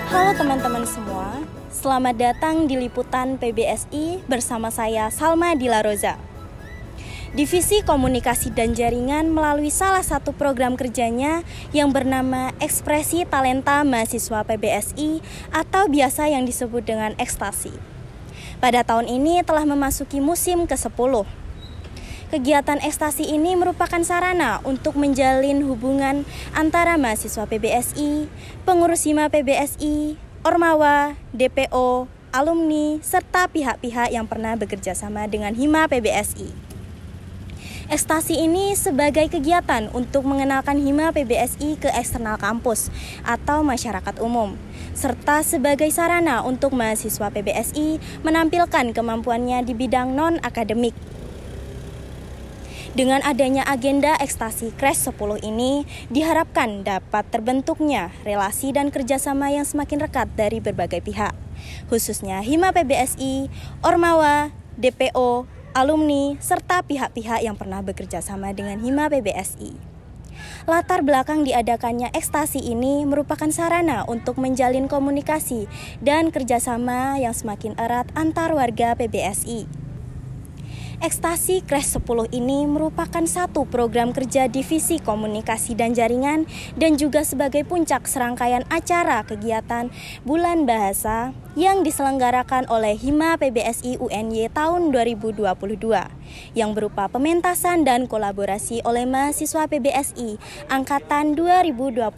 Halo teman-teman semua, selamat datang di Liputan PBSI bersama saya Salma Dilaroza. Divisi Komunikasi dan Jaringan melalui salah satu program kerjanya yang bernama Ekspresi Talenta Mahasiswa PBSI atau biasa yang disebut dengan Ekstasi. Pada tahun ini telah memasuki musim ke-10. Kegiatan ekstasi ini merupakan sarana untuk menjalin hubungan antara mahasiswa PBSI, pengurus Hima PBSI, Ormawa, DPO, alumni, serta pihak-pihak yang pernah bekerja sama dengan Hima PBSI. Ekstasi ini sebagai kegiatan untuk mengenalkan Hima PBSI ke eksternal kampus atau masyarakat umum, serta sebagai sarana untuk mahasiswa PBSI menampilkan kemampuannya di bidang non-akademik. Dengan adanya agenda Ekstasi Crash 10 ini, diharapkan dapat terbentuknya relasi dan kerjasama yang semakin rekat dari berbagai pihak, khususnya Hima PBSI, Ormawa, DPO, alumni, serta pihak-pihak yang pernah bekerja sama dengan Hima PBSI. Latar belakang diadakannya ekstasi ini merupakan sarana untuk menjalin komunikasi dan kerjasama yang semakin erat antar warga PBSI. Ekstasi Crash 10 ini merupakan satu program kerja Divisi Komunikasi dan Jaringan dan juga sebagai puncak serangkaian acara kegiatan Bulan Bahasa yang diselenggarakan oleh Hima PBSI UNY tahun 2022 yang berupa pementasan dan kolaborasi oleh mahasiswa PBSI angkatan 2021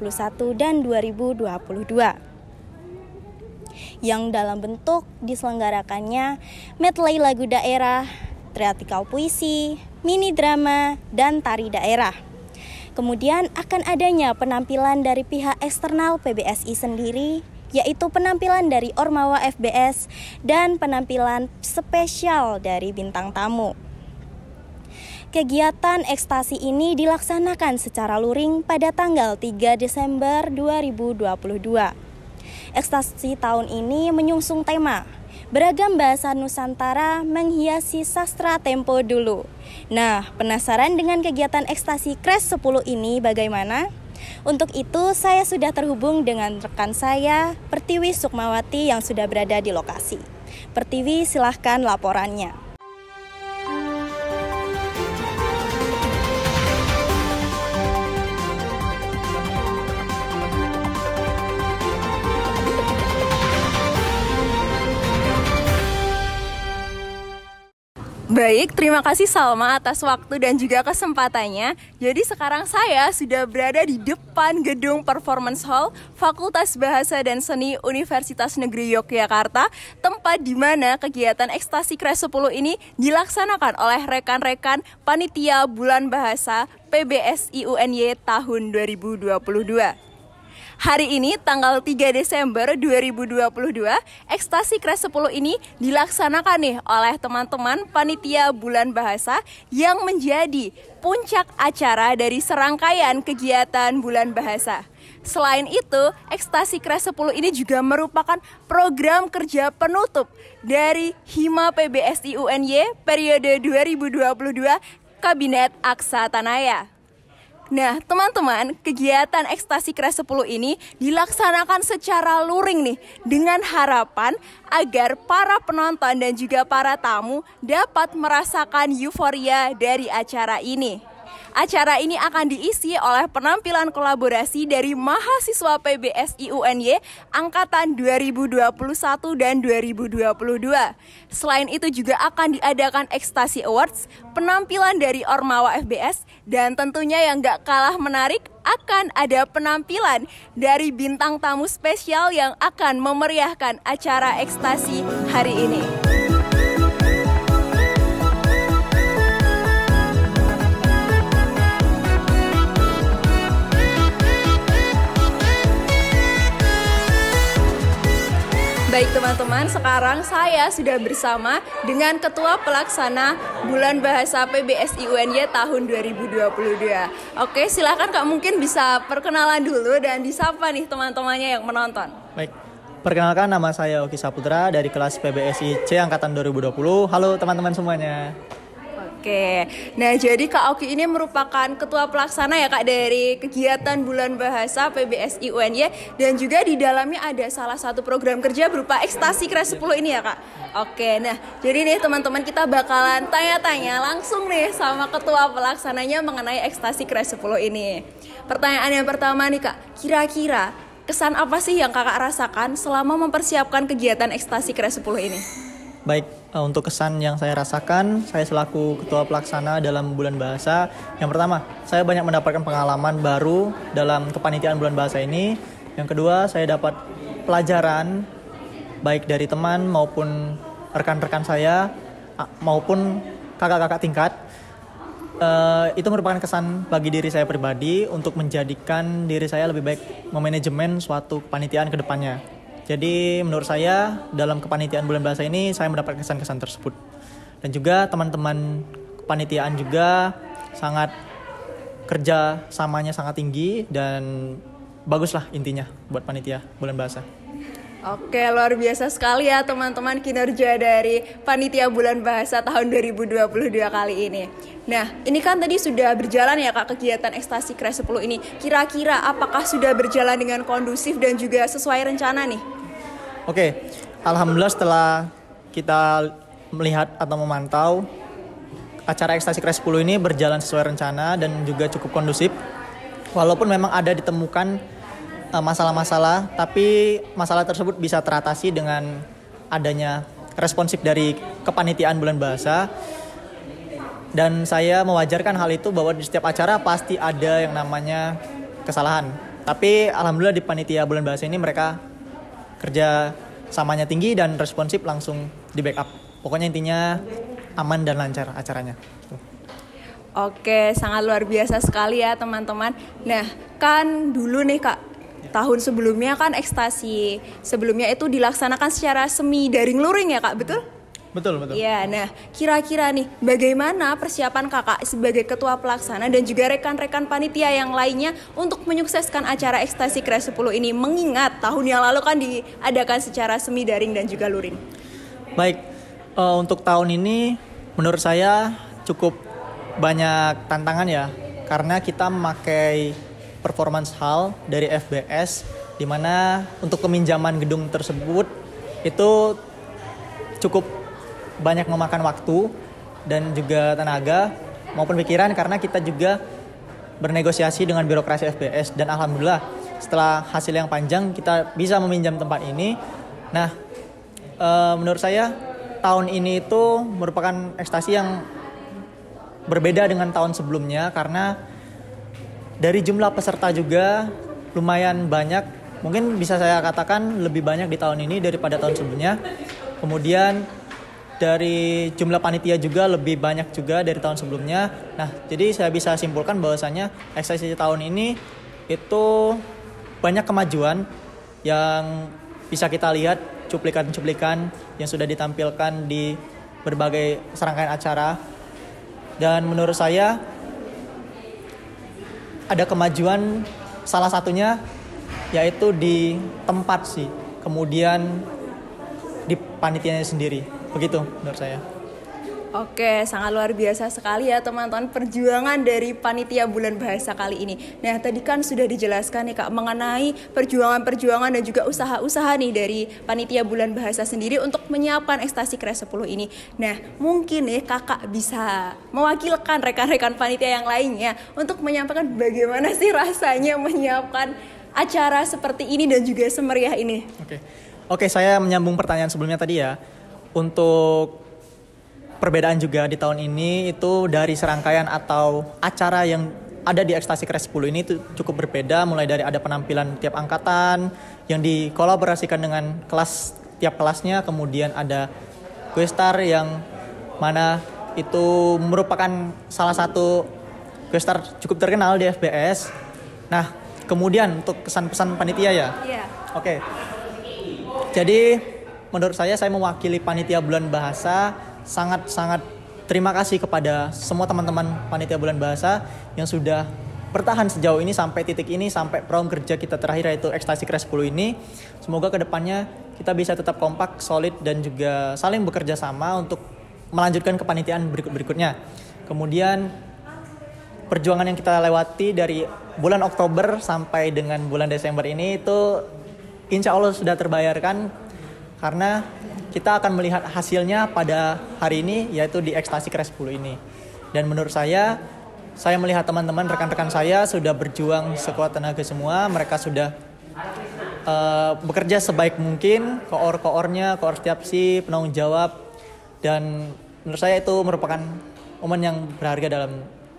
dan 2022 yang dalam bentuk diselenggarakannya medley lagu daerah, teatrikal puisi, mini drama, dan tari daerah. Kemudian akan adanya penampilan dari pihak eksternal PBSI sendiri, yaitu penampilan dari Ormawa FBS dan penampilan spesial dari bintang tamu. Kegiatan ekstasi ini dilaksanakan secara luring pada tanggal 3 Desember 2022. Ekstasi tahun ini menyusung tema Beragam Bahasa Nusantara Menghiasi Sastra Tempo Dulu. Nah, penasaran dengan kegiatan ekstasi Crash 10 ini bagaimana? Untuk itu, saya sudah terhubung dengan rekan saya, Pertiwi Sukmawati yang sudah berada di lokasi. Pertiwi, silahkan laporannya. Baik, terima kasih Salma atas waktu dan juga kesempatannya. Jadi sekarang saya sudah berada di depan gedung Performance Hall Fakultas Bahasa dan Seni Universitas Negeri Yogyakarta, tempat di mana kegiatan Ekstasi Crash 10 ini dilaksanakan oleh rekan-rekan Panitia Bulan Bahasa PBSI UNY tahun 2022. Hari ini tanggal 3 Desember 2022, Ekstasi Crash 10 ini dilaksanakan nih oleh teman-teman Panitia Bulan Bahasa yang menjadi puncak acara dari serangkaian kegiatan Bulan Bahasa. Selain itu, Ekstasi Crash 10 ini juga merupakan program kerja penutup dari Hima PBSI UNY periode 2022 Kabinet Aksa Tanaya. Nah, teman-teman, kegiatan Ekstasi Crash 10 ini dilaksanakan secara luring nih, dengan harapan agar para penonton dan juga para tamu dapat merasakan euforia dari acara ini. Acara ini akan diisi oleh penampilan kolaborasi dari mahasiswa PBSI UNY angkatan 2021 dan 2022. Selain itu juga akan diadakan Ekstasi Awards, penampilan dari Ormawa FBS, dan tentunya yang gak kalah menarik akan ada penampilan dari bintang tamu spesial yang akan memeriahkan acara Ekstasi hari ini. Baik teman-teman, sekarang saya sudah bersama dengan Ketua Pelaksana Bulan Bahasa PBSI UNY tahun 2022. Oke, silakan Kak, mungkin bisa perkenalan dulu dan disapa nih teman-temannya yang menonton. Baik, perkenalkan nama saya Oki Saputra dari kelas PBSI C Angkatan 2020. Halo teman-teman semuanya. Oke, nah jadi Kak Oki ini merupakan ketua pelaksana ya Kak dari kegiatan Bulan Bahasa PBSI UNY, dan juga di dalamnya ada salah satu program kerja berupa ekstasi Kres 10 ini ya Kak. Oke, nah jadi nih teman-teman kita bakalan tanya-tanya langsung nih sama ketua pelaksananya mengenai ekstasi Kres 10 ini. Pertanyaan yang pertama nih Kak, kira-kira kesan apa sih yang Kakak rasakan selama mempersiapkan kegiatan ekstasi Kres 10 ini? Baik, untuk kesan yang saya rasakan, saya selaku ketua pelaksana dalam Bulan Bahasa, yang pertama, saya banyak mendapatkan pengalaman baru dalam kepanitiaan Bulan Bahasa ini. Yang kedua, saya dapat pelajaran baik dari teman maupun rekan-rekan saya maupun kakak-kakak tingkat. Itu merupakan kesan bagi diri saya pribadi untuk menjadikan diri saya lebih baik memanajemen suatu kepanitiaan ke depannya. Jadi menurut saya dalam kepanitiaan Bulan Bahasa ini saya mendapat kesan-kesan tersebut. Dan juga teman-teman kepanitiaan juga sangat kerja samanya sangat tinggi dan baguslah intinya buat panitia Bulan Bahasa. Oke, luar biasa sekali ya teman-teman kinerja dari Panitia Bulan Bahasa tahun 2022 kali ini. Nah, ini kan tadi sudah berjalan ya Kak kegiatan ekstasi Kres 10 ini. Kira-kira apakah sudah berjalan dengan kondusif dan juga sesuai rencana nih? Oke, alhamdulillah setelah kita melihat atau memantau acara ekstasi Kres 10 ini berjalan sesuai rencana dan juga cukup kondusif. Walaupun memang ada ditemukan masalah-masalah, tapi masalah tersebut bisa teratasi dengan adanya responsif dari kepanitiaan Bulan Bahasa. Dan saya mewajarkan hal itu bahwa di setiap acara pasti ada yang namanya kesalahan. Tapi alhamdulillah di panitia Bulan Bahasa ini mereka kerja samanya tinggi dan responsif langsung di backup. Pokoknya intinya aman dan lancar acaranya. Oke, sangat luar biasa sekali ya teman-teman. Nah, kan dulu nih Kak, tahun sebelumnya kan ekstasi sebelumnya itu dilaksanakan secara semi daring luring ya Kak, betul? Betul. Ya, nah kira-kira nih bagaimana persiapan Kakak sebagai ketua pelaksana dan juga rekan-rekan panitia yang lainnya untuk menyukseskan acara ekstasi Kres 10 ini, mengingat tahun yang lalu kan diadakan secara semi daring dan juga luring. Baik, untuk tahun ini menurut saya cukup banyak tantangan ya, karena kita memakai performance hall dari FBS, di mana untuk peminjaman gedung tersebut itu cukup banyak memakan waktu dan juga tenaga maupun pikiran, karena kita juga bernegosiasi dengan birokrasi FBS, dan alhamdulillah setelah hasil yang panjang kita bisa meminjam tempat ini. Nah, menurut saya tahun ini itu merupakan ekstasi yang berbeda dengan tahun sebelumnya, karena dari jumlah peserta juga lumayan banyak, mungkin bisa saya katakan lebih banyak di tahun ini daripada tahun sebelumnya. Kemudian dari jumlah panitia juga lebih banyak juga dari tahun sebelumnya. Nah, jadi saya bisa simpulkan bahwasanya ekstasi tahun ini itu banyak kemajuan yang bisa kita lihat, cuplikan-cuplikan yang sudah ditampilkan di berbagai serangkaian acara. Dan menurut saya ada kemajuan, salah satunya yaitu di tempat sih, kemudian di panitianya sendiri. Begitu menurut saya. Oke, sangat luar biasa sekali ya teman-teman perjuangan dari Panitia Bulan Bahasa kali ini. Nah, tadi kan sudah dijelaskan nih Kak mengenai perjuangan-perjuangan dan juga usaha-usaha nih dari Panitia Bulan Bahasa sendiri untuk menyiapkan ekstasi Kres 10 ini. Nah, mungkin nih Kakak bisa mewakilkan rekan-rekan panitia yang lainnya untuk menyampaikan bagaimana sih rasanya menyiapkan acara seperti ini dan juga semeriah ini. Oke, saya menyambung pertanyaan sebelumnya tadi ya. Untuk perbedaan juga di tahun ini itu dari serangkaian atau acara yang ada di ekstasi Kres 10 ini itu cukup berbeda, mulai dari ada penampilan tiap angkatan yang dikolaborasikan dengan tiap kelasnya, kemudian ada questar yang mana itu merupakan salah satu questar cukup terkenal di FBS. Nah, kemudian untuk kesan-pesan panitia ya. Iya. Oke. Jadi menurut saya mewakili Panitia Bulan Bahasa sangat-sangat terima kasih kepada semua teman-teman Panitia Bulan Bahasa yang sudah bertahan sejauh ini sampai titik ini, sampai program kerja kita terakhir yaitu ekstasi Kres 10 ini. Semoga kedepannya kita bisa tetap kompak, solid, dan juga saling bekerja sama untuk melanjutkan kepanitiaan berikut-berikutnya. Kemudian perjuangan yang kita lewati dari bulan Oktober sampai dengan bulan Desember ini itu insya Allah sudah terbayarkan, karena kita akan melihat hasilnya pada hari ini, yaitu di Ekstasi Crash 10 ini. Dan menurut saya melihat teman-teman, rekan-rekan saya sudah berjuang sekuat tenaga semua. Mereka sudah bekerja sebaik mungkin, koor-koornya, koor setiap shift, penanggung jawab. Dan menurut saya itu merupakan momen yang berharga dalam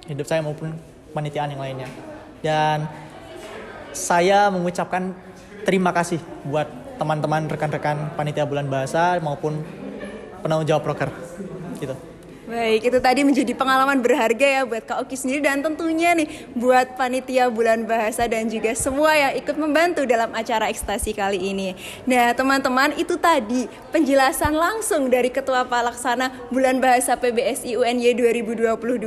hidup saya maupun panitiaan yang lainnya. Dan saya mengucapkan terima kasih buat teman-teman rekan-rekan panitia bulan bahasa maupun penanggung jawab proker gitu. Baik, itu tadi menjadi pengalaman berharga ya buat Kak Oki sendiri dan tentunya nih buat panitia bulan bahasa dan juga semua yang ikut membantu dalam acara Ekstasi kali ini. Nah teman-teman, itu tadi penjelasan langsung dari Ketua Pelaksana Bulan Bahasa PBSI UNY 2022.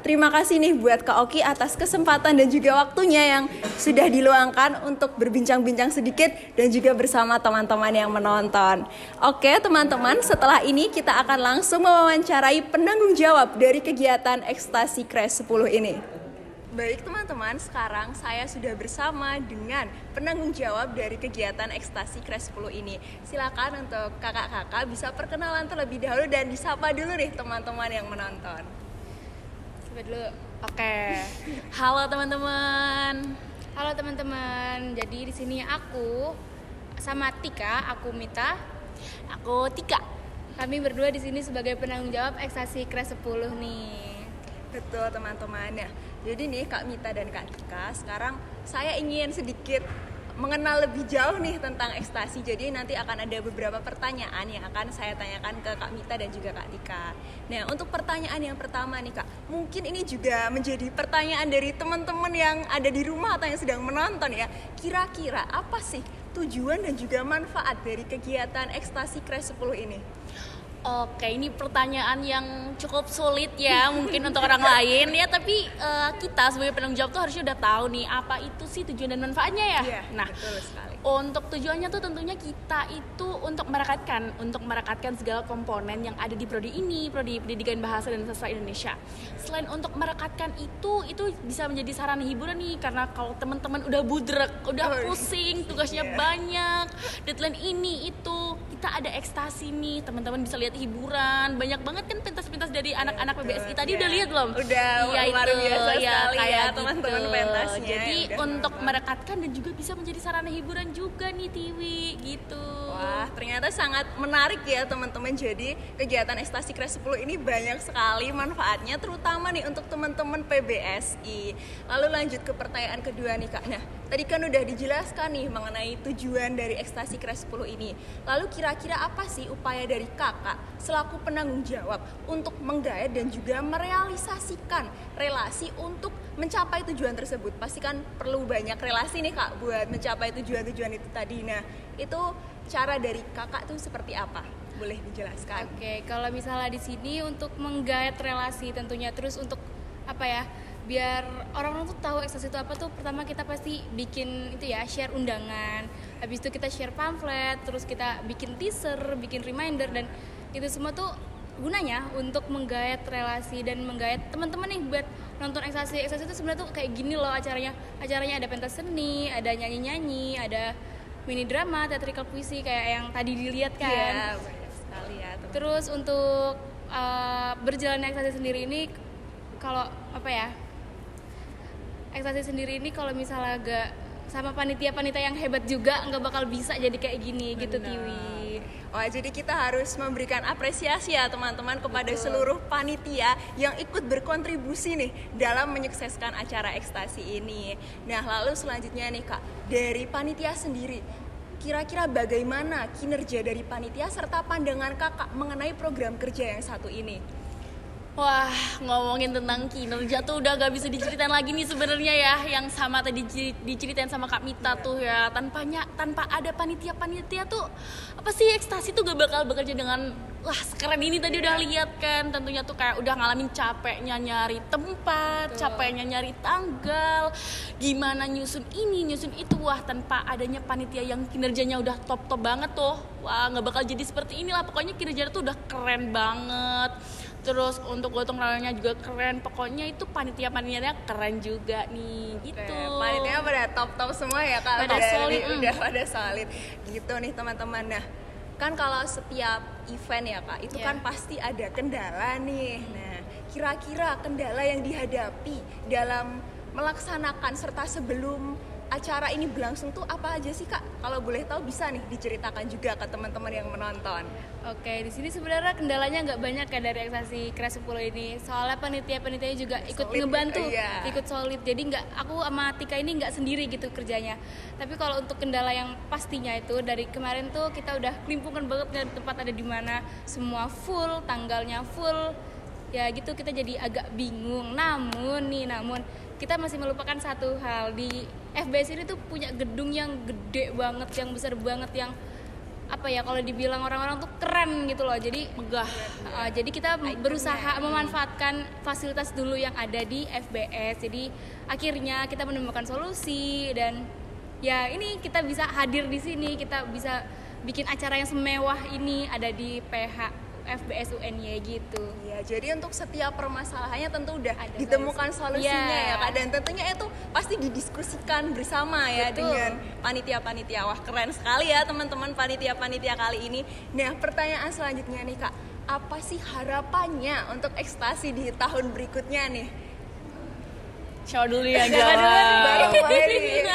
Terima kasih nih buat Kak Oki atas kesempatan dan juga waktunya yang sudah diluangkan untuk berbincang-bincang sedikit dan juga bersama teman-teman yang menonton. Oke teman-teman, setelah ini kita akan langsung mewawancarai penanggung jawab dari kegiatan Ekstasi Crash 10 ini. Baik teman-teman, sekarang saya sudah bersama dengan penanggung jawab dari kegiatan Ekstasi Crash 10 ini. Silakan untuk kakak-kakak bisa perkenalan terlebih dahulu dan disapa dulu nih teman-teman yang menonton. Coba dulu. Oke. Halo teman-teman. Halo teman-teman. Jadi di sini aku sama Tika, aku Mita, aku Tika. Kami berdua di sini sebagai penanggung jawab Ekstasi Crash 10 nih. Betul teman-teman ya. Jadi nih Kak Mita dan Kak Tika, sekarang saya ingin sedikit mengenal lebih jauh nih tentang Ekstasi. Jadi nanti akan ada beberapa pertanyaan yang akan saya tanyakan ke Kak Mita dan juga Kak Tika. Nah untuk pertanyaan yang pertama nih Kak, mungkin ini juga menjadi pertanyaan dari teman-teman yang ada di rumah atau yang sedang menonton ya. Kira-kira apa sih tujuan dan juga manfaat dari kegiatan Ekstasi Crash 10 ini? Oke, ini pertanyaan yang cukup sulit ya mungkin untuk orang lain ya, tapi kita sebagai penanggung jawab tuh harusnya udah tahu nih apa itu sih tujuan dan manfaatnya ya. Iya, nah, betul sekali. Untuk tujuannya tuh tentunya kita itu untuk merekatkan segala komponen yang ada di prodi ini, prodi Pendidikan Bahasa dan Sastra Indonesia. Selain untuk merekatkan itu bisa menjadi sarana hiburan nih, karena kalau teman-teman udah budrek, udah pusing, tugasnya banyak, deadline ini itu, kita ada Ekstasi nih, teman-teman bisa lihat hiburan, banyak banget kan pentas-pentas dari anak-anak PBSI tadi udah lihat belum? Udah, ya, luar biasa sekali ya gitu. teman-teman pentasnya. Jadi untuk merekatkan dan juga bisa menjadi sarana hiburan juga nih Tiwi gitu. Wah, ternyata sangat menarik ya teman-teman. Jadi kegiatan Ekstasi Crash 10 ini banyak sekali manfaatnya, terutama nih untuk teman-teman PBSI. Lalu lanjut ke pertanyaan kedua nih Kak. Nah, tadi kan udah dijelaskan nih mengenai tujuan dari Ekstasi Crash 10 ini. Lalu kira-kira apa sih upaya dari Kakak selaku penanggung jawab untuk menggait dan juga merealisasikan relasi untuk mencapai tujuan tersebut? Pasti kan perlu banyak relasi nih Kak buat mencapai tujuan-tujuan itu tadi. Nah, itu cara dari Kakak tuh seperti apa? Boleh dijelaskan? Oke, kalau misalnya di sini untuk menggait relasi tentunya, terus untuk apa ya? Biar orang-orang tuh tahu Ekstasi itu apa tuh, pertama kita pasti bikin itu ya, share undangan. Habis itu kita share pamflet, terus kita bikin teaser, bikin reminder, dan itu semua tuh gunanya untuk menggait relasi dan menggait teman-teman nih buat nonton Ekstasi. Ekstasi itu sebenarnya tuh kayak gini loh acaranya. Acaranya ada pentas seni, ada nyanyi-nyanyi, ada mini drama, teatrikal puisi kayak yang tadi dilihat kan. Iya, banyak sekali ya teman-teman. Terus untuk berjalannya Ekstasi sendiri ini, kalau apa ya, Ekstasi sendiri ini kalau misalnya gak sama panitia-panitia yang hebat juga nggak bakal bisa jadi kayak gini. Benar. Gitu Tiwi. Wah, jadi kita harus memberikan apresiasi ya teman-teman kepada seluruh panitia yang ikut berkontribusi nih dalam menyukseskan acara Ekstasi ini. Nah, lalu selanjutnya nih Kak, dari panitia sendiri, kira-kira bagaimana kinerja dari panitia serta pandangan Kakak mengenai program kerja yang satu ini? Wah, ngomongin tentang kinerja tuh udah gak bisa diceritain lagi nih sebenarnya ya. Yang sama tadi diceritain sama Kak Mita tuh ya. Tanpa ada panitia-panitia tuh apa sih Ekstasi tuh gak bakal bekerja dengan sekeren ini tadi udah lihat kan. Tentunya tuh kayak udah ngalamin capeknya nyari tempat, capeknya nyari tanggal, gimana nyusun ini, nyusun itu. Wah, tanpa adanya panitia yang kinerjanya udah top-top banget tuh, wah gak bakal jadi seperti inilah. Pokoknya kinerjanya tuh udah keren banget. Terus untuk gotong royongnya juga keren. Pokoknya itu panitia-panitianya keren juga nih gitu. Panitianya pada top semua ya Kak. Pada solid. Udah pada solid. Gitu nih teman-teman. Nah, kan kalau setiap event ya Kak, itu kan pasti ada kendala nih. Nah, kira-kira kendala yang dihadapi dalam melaksanakan serta sebelum acara ini berlangsung tuh apa aja sih Kak? Kalau boleh tahu bisa nih diceritakan juga ke teman-teman yang menonton. Oke, di sini sebenarnya kendalanya nggak banyak kan dari Ekstasi Kres 10 ini. Soalnya panitia-panitianya juga ikut Solid, ngebantu, iya. ikut solid. Jadi aku sama Tika ini nggak sendiri gitu kerjanya. Tapi kalau untuk kendala yang pastinya itu dari kemarin tuh kita udah kelimpungan banget dari tempat ada di mana, semua full, tanggalnya full. Ya gitu kita jadi agak bingung. Namun kita masih melupakan satu hal, di FBS ini tuh punya gedung yang gede banget, yang besar banget, yang apa ya, kalau dibilang orang-orang tuh keren gitu loh. Jadi megah. Jadi kita berusaha memanfaatkan fasilitas dulu yang ada di FBS. Jadi akhirnya kita menemukan solusi dan ya ini kita bisa hadir di sini, kita bisa bikin acara yang semewah ini ada di PH FBS UNY gitu. Ya, jadi untuk setiap permasalahannya tentu udah Ada ditemukan solusinya ya. ya Kak. Dan tentunya itu pasti didiskusikan bersama ya. Betul. Dengan panitia-panitia. Wah, keren sekali ya teman-teman panitia-panitia kali ini. Nah, pertanyaan selanjutnya nih Kak, apa sih harapannya untuk Ekstasi di tahun berikutnya nih? Siapa dulu ya Baru Eri.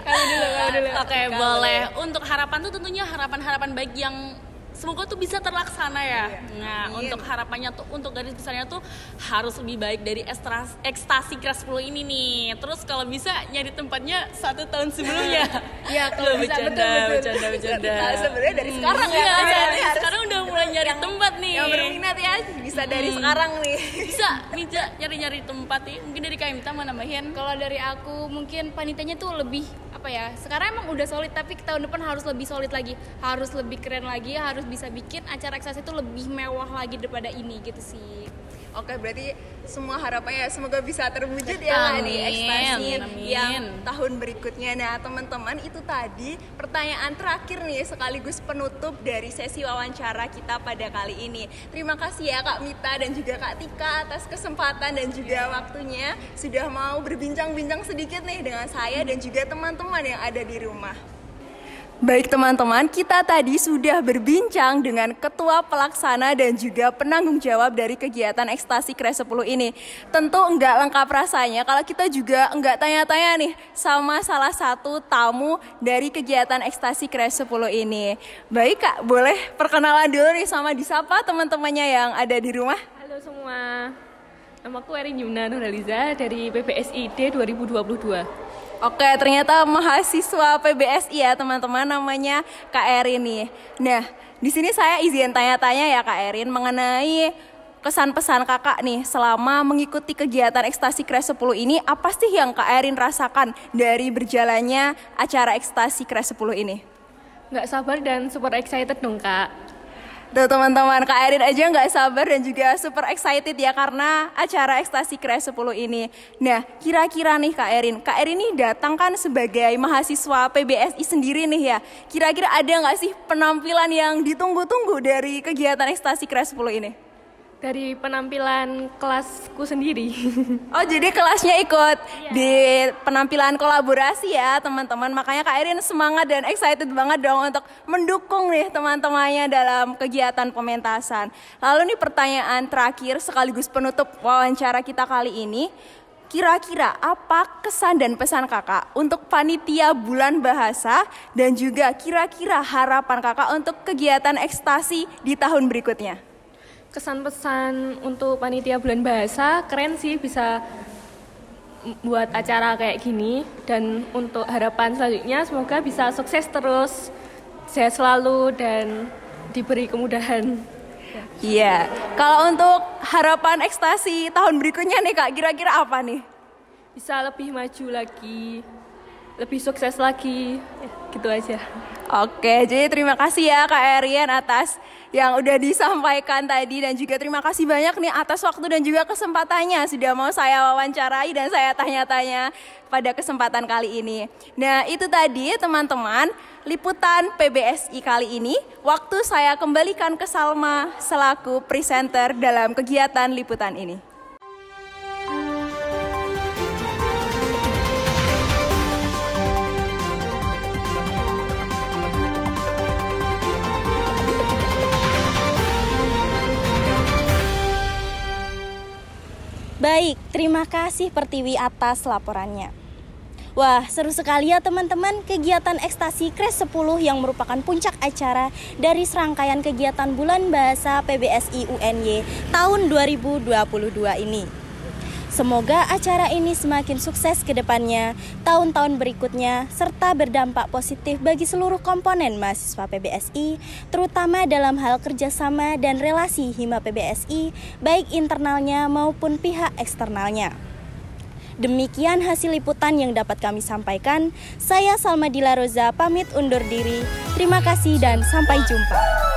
Kamu dulu. Oke, boleh. Untuk harapan tuh tentunya harapan-harapan baik yang semoga tuh bisa terlaksana ya. Nah, Amin. untuk harapannya tuh, untuk garis besarnya tuh harus lebih baik dari Ekstasi Kres 10 ini nih. Terus kalau bisa nyari tempatnya 1 tahun sebelumnya. Ya, kalau bisa, bercanda. Nah, sebenarnya dari sekarang ya. Iya, Kak, dari harus sekarang udah mulai nyari tempat nih. yang berminat ya bisa dari sekarang nih. Bisa nyari-nyari tempat nih. Mungkin dari Kak Mita mau nambahin. Kalau dari aku mungkin panitianya tuh lebih apa ya, sekarang emang udah solid tapi tahun depan harus lebih solid lagi, harus lebih keren lagi, harus bisa bikin acara Ekstasi itu lebih mewah lagi daripada ini gitu sih. Oke, berarti semua harapannya semoga bisa terwujud ya Kak, nih Ekstasi Amin. yang tahun berikutnya. Nah teman-teman, itu tadi pertanyaan terakhir nih sekaligus penutup dari sesi wawancara kita pada kali ini. Terima kasih ya Kak Mita dan juga Kak Tika atas kesempatan dan juga waktunya sudah mau berbincang-bincang sedikit nih dengan saya dan juga teman-teman yang ada di rumah. Baik teman-teman, kita tadi sudah berbincang dengan Ketua Pelaksana dan juga penanggung jawab dari kegiatan Ekstasi Kres 10 ini. Tentu enggak lengkap rasanya kalau kita juga enggak tanya-tanya nih sama salah satu tamu dari kegiatan Ekstasi Kres 10 ini. Baik Kak, boleh perkenalan dulu nih sama disapa teman-temannya yang ada di rumah? Halo semua, namaku Erin Yumna Nurhaliza dari PBSID 2022. Oke, ternyata mahasiswa PBSI ya teman-teman, namanya Kak Erin nih. Nah, di sini saya izin tanya-tanya ya Kak Erin mengenai kesan pesan Kakak nih selama mengikuti kegiatan Ekstasi Kres 10 ini. Apa sih yang Kak Erin rasakan dari berjalannya acara Ekstasi Kres 10 ini? Nggak sabar dan super excited dong Kak. Tuh teman-teman, Kak Erin aja nggak sabar dan juga super excited ya karena acara Ekstasi Kres 10 ini. Nah, kira-kira nih Kak Erin ini datang kan sebagai mahasiswa PBSI sendiri nih ya. Kira-kira ada nggak sih penampilan yang ditunggu-tunggu dari kegiatan Ekstasi Kres 10 ini? Dari penampilan kelasku sendiri. Oh, jadi kelasnya ikut di penampilan kolaborasi ya teman-teman. Makanya Kak Erin semangat dan excited banget dong untuk mendukung nih teman-temannya dalam kegiatan pementasan. Lalu nih pertanyaan terakhir sekaligus penutup wawancara kita kali ini. Kira-kira apa kesan dan pesan Kakak untuk panitia Bulan Bahasa dan juga kira-kira harapan Kakak untuk kegiatan Ekstasi di tahun berikutnya? Kesan pesan untuk panitia Bulan Bahasa, keren sih bisa buat acara kayak gini. Dan untuk harapan selanjutnya semoga bisa sukses terus, sehat selalu dan diberi kemudahan. Iya, kalau untuk harapan Ekstasi tahun berikutnya nih Kak, kira-kira apa nih? Bisa lebih maju lagi, lebih sukses lagi, gitu aja. Oke, jadi terima kasih ya Kak Erin atas yang udah disampaikan tadi dan juga terima kasih banyak nih atas waktu dan juga kesempatannya sudah mau saya wawancarai dan saya tanya-tanya pada kesempatan kali ini. Nah, itu tadi teman-teman liputan PBSI kali ini, waktu saya kembalikan ke Salma selaku presenter dalam kegiatan liputan ini. Baik, terima kasih Pertiwi atas laporannya. Wah, seru sekali ya teman-teman, kegiatan ekstasi Kres 10 yang merupakan puncak acara dari serangkaian kegiatan Bulan Bahasa PBSI UNY tahun 2022 ini. Semoga acara ini semakin sukses ke depannya, tahun-tahun berikutnya, serta berdampak positif bagi seluruh komponen mahasiswa PBSI, terutama dalam hal kerjasama dan relasi Hima PBSI, baik internalnya maupun pihak eksternalnya. Demikian hasil liputan yang dapat kami sampaikan. Saya Salma Dilaroza pamit undur diri. Terima kasih dan sampai jumpa.